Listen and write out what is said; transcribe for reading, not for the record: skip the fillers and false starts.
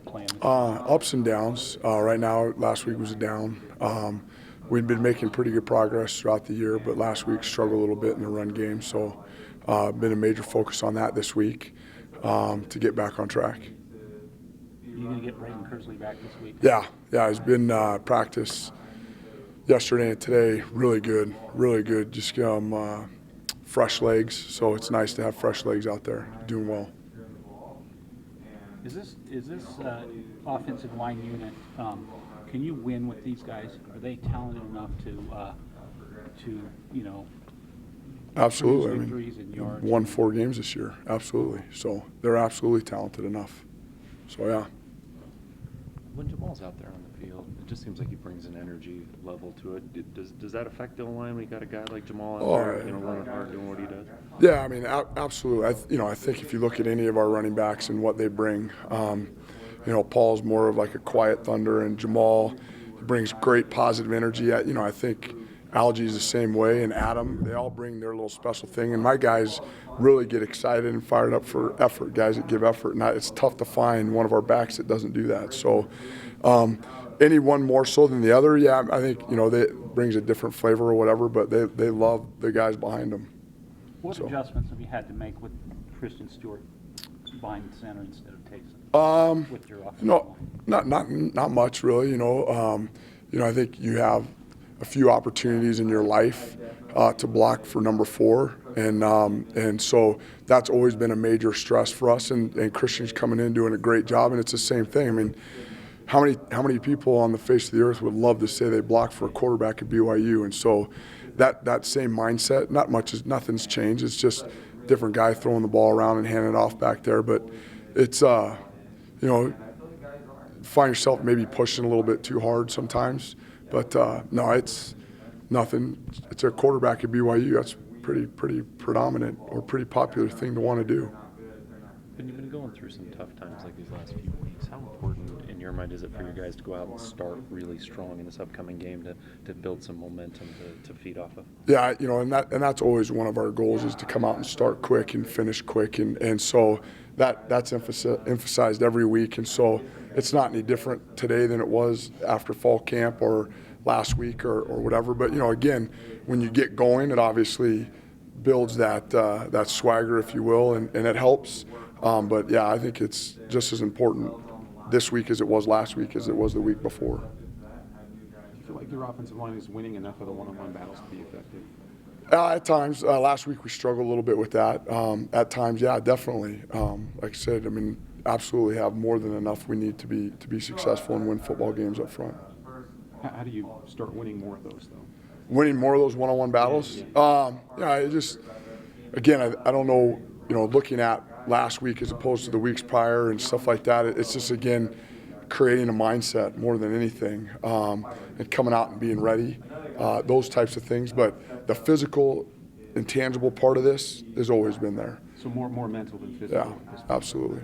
playing? Ups and downs. Right now, last week was a down. We'd been making pretty good progress throughout the year, but last week struggled a little bit in the run game. So been a major focus on that this week to get back on track. You going to get Brayden Kearsley back this week? Yeah. He's been practice yesterday and today. Really good. Just fresh legs. So it's nice to have fresh legs out there doing well. Is this offensive line unit? Can you win with these guys? Are they talented enough to Absolutely. victories and yards? Won 4 games this year. Absolutely. So they're absolutely talented enough. So yeah. When Jamaal's out there on the field, it just seems like he brings an energy level to it. Does that affect the line when you got a guy like Jamaal out there, running hard, doing what he does? Yeah, absolutely. I think if you look at any of our running backs and what they bring, Paul's more of like a quiet thunder, and Jamaal brings great positive energy. I think Algie's the same way, and Adam. They all bring their little special thing, and my guys really get excited and fired up for effort. Guys that give effort, and it's tough to find one of our backs that doesn't do that. So, any one more so than the other, yeah, I think that brings a different flavor or whatever. But they love the guys behind them. What adjustments have you had to make with Christian Stewart behind the center instead of Taysom? With your offensive line? Not much really. I think you have a few opportunities in your life to block for number 4, and so that's always been a major stress for us. And Christian's coming in doing a great job, and it's the same thing. How many people on the face of the earth would love to say they blocked for a quarterback at BYU? And so that same mindset, nothing's changed. It's just a different guy throwing the ball around and handing it off back there. But it's find yourself maybe pushing a little bit too hard sometimes. But no, it's nothing. It's a quarterback at BYU. That's pretty predominant or pretty popular thing to want to do. When you've been going through some tough times like these last few weeks, how important in your mind is it for you guys to go out and start really strong in this upcoming game to build some momentum to feed off of? Yeah, and that's always one of our goals, is to come out and start quick and finish quick, and so that's emphasized every week. And so it's not any different today than it was after fall camp or last week or whatever. But again, when you get going, it obviously builds that swagger, if you will, and it helps. But yeah, I think it's just as important this week as it was last week as it was the week before. Do you feel like your offensive line is winning enough of the one-on-one battles to be effective? At times. Last week we struggled a little bit with that. At times, yeah, definitely. Like I said, absolutely have more than enough we need to be successful and win football games up front. How do you start winning more of those, though? Winning more of those one-on-one battles? Again, I don't know, looking at last week as opposed to the weeks prior and stuff like that, it's just, again, creating a mindset more than anything, and coming out and being ready, those types of things. But the physical, intangible part of this has always been there. So more mental than physical. Yeah, absolutely.